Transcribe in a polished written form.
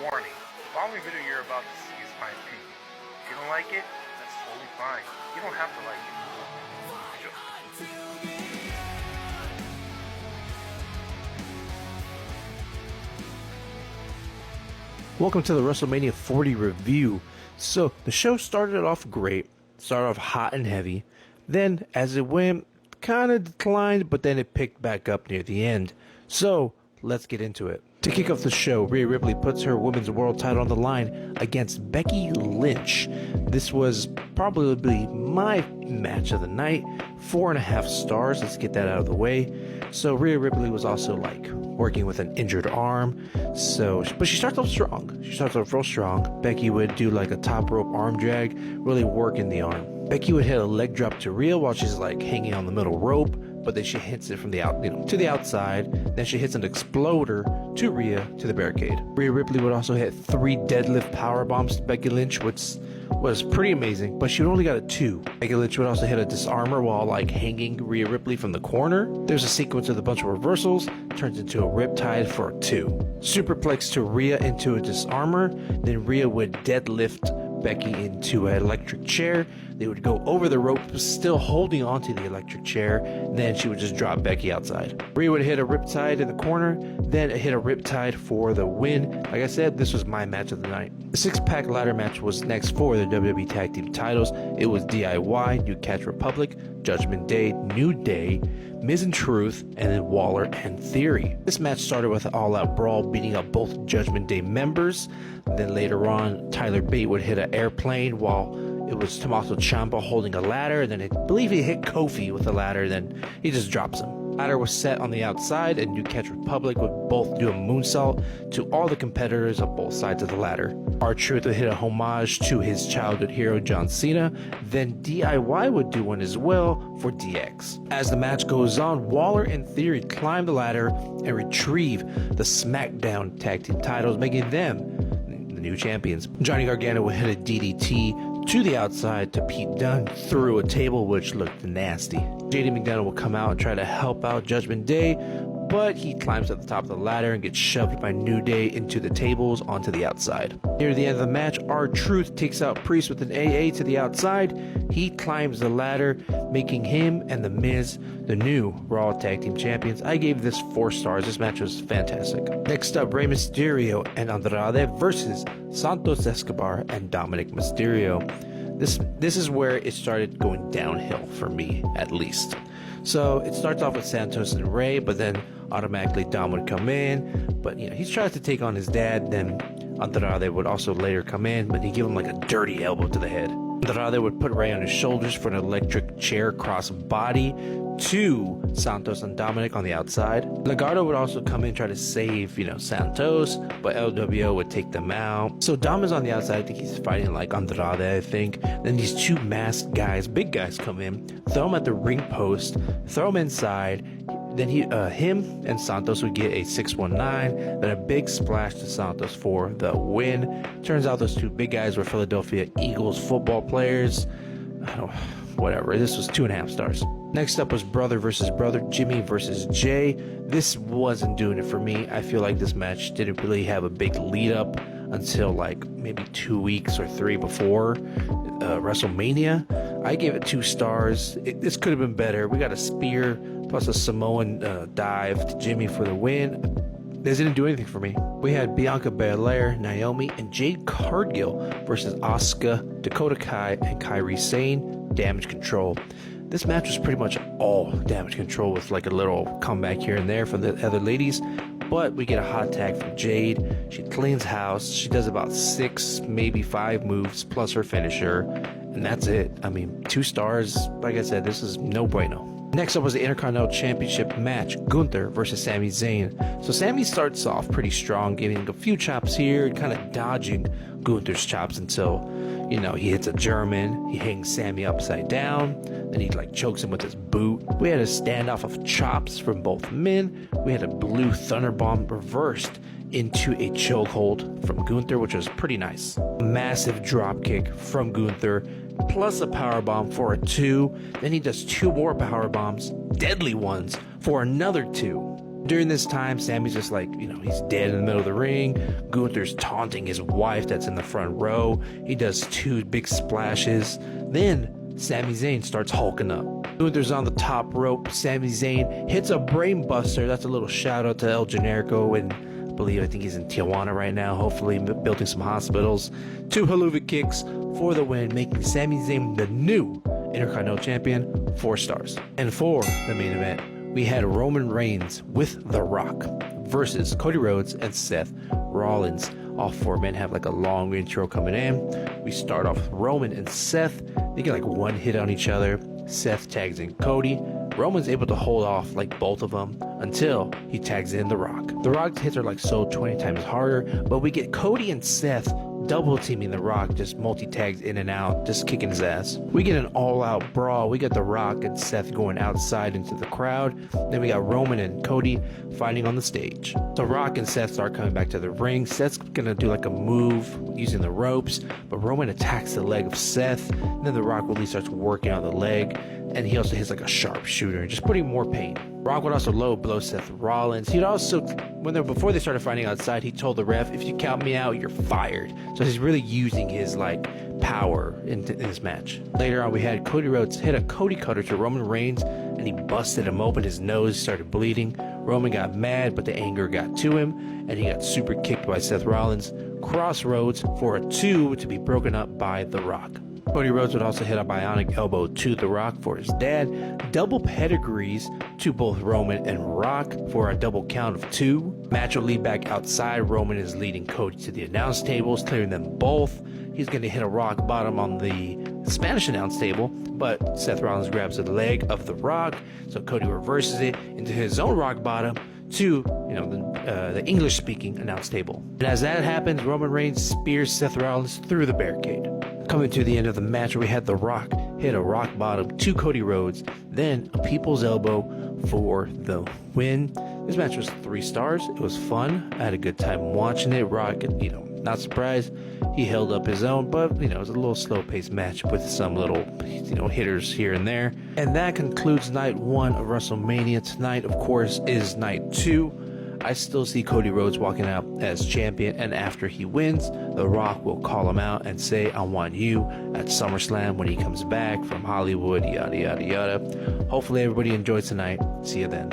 Warning, the following video you're about to see is my opinion. If you don't like it, that's totally fine. You don't have to like it. Welcome to the Wrestlemania 40 review. So the show started off great, started off hot and heavy. Then as it went, kind of declined, but then it picked back up near the end. So let's get into it. To kick off the show, Rhea Ripley puts her women's world title on the line against Becky Lynch. This was probably my match of the night. 4.5 stars. Let's get that out of the way. So Rhea Ripley was also working with an injured arm. But she starts off strong. She starts off real strong. Becky would do a top rope arm drag, really working the arm. Becky would hit a leg drop to Rhea while she's hanging on the middle rope, but then she hits it from the to the outside. Then she hits an exploder to Rhea to the barricade. Rhea Ripley would also hit 3 deadlift power bombs to Becky Lynch, which was pretty amazing, but she only got a 2. Becky Lynch would also hit a disarmer while hanging Rhea Ripley from the corner. There's a sequence with a bunch of reversals, turns into a riptide for a 2. Superplex to Rhea into a disarmer, then Rhea would deadlift Becky into an electric chair. They would go over the rope, still holding onto the electric chair. Then she would just drop Becky outside. Rhea would hit a riptide in the corner, then hit a riptide for the win. Like I said, this was my match of the night. The 6-pack ladder match was next for the WWE Tag Team titles. It was DIY, New Catch Republic, Judgment Day, New Day, Miz and Truth, and then Waller and Theory. This match started with an all-out brawl, beating up both Judgment Day members. Then later on, Tyler Bate would hit an airplane while it was Tommaso Ciampa holding a ladder. And then I believe he hit Kofi with a ladder, then he just drops him. Ladder was set on the outside, and New Catch Republic would both do a moonsault to all the competitors on both sides of the ladder. R-Truth would hit a homage to his childhood hero John Cena, then DIY would do one as well for DX. As the match goes on, Waller and Theory climb the ladder and retrieve the SmackDown Tag Team titles, making them the new champions. Johnny Gargano would hit a DDT to the outside to Pete Dunne through a table, which looked nasty. JD McDonald will come out and try to help out Judgment Day, but he climbs to the top of the ladder and gets shoved by New Day into the tables onto the outside. Near the end of the match, R-Truth takes out Priest with an AA to the outside. He climbs the ladder, making him and The Miz the new Raw Tag Team Champions. I gave this 4 stars. This match was fantastic. Next up, Rey Mysterio and Andrade versus Santos Escobar and Dominic Mysterio. This is where it started going downhill for me, at least. So it starts off with Santos and Rey, but then automatically Dom would come in. But he tries to take on his dad. Then Andrade would also later come in, but he give him a dirty elbow to the head. Andrade would put Rey on his shoulders for an electric chair cross body to Santos and Dominic on the outside. Legado would also come in and try to save, Santos, but LWO would take them out. So Dom is on the outside. I think he's fighting Andrade, I think. Then these 2 masked guys, big guys, come in, throw him at the ring post, throw him inside. Then him and Santos would get a 619, then a big splash to Santos for the win. Turns out those 2 big guys were Philadelphia Eagles football players. Whatever. This was 2.5 stars. Next up was brother versus brother, Jimmy versus Jay. This wasn't doing it for me. I feel like this match didn't really have a big lead up until maybe 2 weeks or 3 before WrestleMania. I gave it 2 stars. This could have been better. We got a spear plus a Samoan dive to Jimmy for the win. This didn't do anything for me. We had Bianca Belair, Naomi, and Jade Cargill versus Asuka, Dakota Kai, and Kairi Sane. Damage Control. This match was pretty much all Damage Control with a little comeback here and there from the other ladies. But we get a hot tag from Jade. She cleans house. She does about 6, maybe 5 moves plus her finisher. And that's it. 2 stars. Like I said, this is no bueno. Next up was the Intercontinental Championship match, Gunther versus Sami Zayn. So Sami starts off pretty strong, getting a few chops here, kind of dodging Gunther's chops until, he hits a German, he hangs Sami upside down, then he chokes him with his boot. We had a standoff of chops from both men. We had a blue Thunderbomb reversed into a chokehold from Gunther, which was pretty nice. A massive dropkick from Gunther, plus a powerbomb for a 2. Then he does 2 more powerbombs, deadly ones, for another 2. During this time, Sammy's just like, he's dead in the middle of the ring. Gunther's taunting his wife that's in the front row. He does 2 big splashes. Then Sami Zayn starts hulking up. Gunther's on the top rope. Sami Zayn hits a brain buster. That's a little shout out to El Generico, and I think he's in Tijuana right now, hopefully building some hospitals. 2 haluva kicks for the win, making Sami Zayn the new Intercontinental Champion, 4 stars. And for the main event, we had Roman Reigns with The Rock versus Cody Rhodes and Seth Rollins. All 4 men have like a long intro coming in. We start off with Roman and Seth. They get like 1 hit on each other. Seth tags in Cody. Roman's able to hold off like both of them until he tags in The Rock. The Rock's hits are like so 20 times harder, but we get Cody and Seth double teaming The Rock, just multi-tags in and out, just kicking his ass. We get an all-out brawl. We got The Rock and Seth going outside into the crowd. Then we got Roman and Cody fighting on the stage. The Rock and Seth start coming back to the ring. Seth's gonna do like a move using the ropes, but Roman attacks the leg of Seth. And then The Rock really starts working on the leg, and he also hits like a sharpshooter, just putting more pain. Rock would also low blow Seth Rollins. He'd also, before they started fighting outside, he told the ref, "If you count me out, you're fired." So he's really using his power in this match. Later on, we had Cody Rhodes hit a Cody Cutter to Roman Reigns, and he busted him open. His nose started bleeding. Roman got mad, but the anger got to him, and he got super kicked by Seth Rollins. Crossroads for a 2 to be broken up by The Rock. Cody Rhodes would also hit a bionic elbow to The Rock for his dad. Double pedigrees to both Roman and Rock for a double count of 2. Match will lead back outside. Roman is leading Cody to the announce tables, clearing them both. He's going to hit a rock bottom on the Spanish announce table, but Seth Rollins grabs the leg of The Rock, so Cody reverses it into his own rock bottom to the English-speaking announce table. And as that happens, Roman Reigns spears Seth Rollins through the barricade. Coming to the end of the match, we had The Rock hit a rock bottom to Cody Rhodes, then a people's elbow for the win. This match was 3 stars. It was fun. I had a good time watching it. Rock, not surprised, he held up his own, but it was a little slow-paced match with some little hitters here and there. And that concludes night 1 of WrestleMania. Tonight, of course, is night 2. I still see Cody Rhodes walking out as champion, and after he wins, The Rock will call him out and say, "I want you at SummerSlam when he comes back from Hollywood," yada yada yada. Hopefully everybody enjoyed tonight. See you then.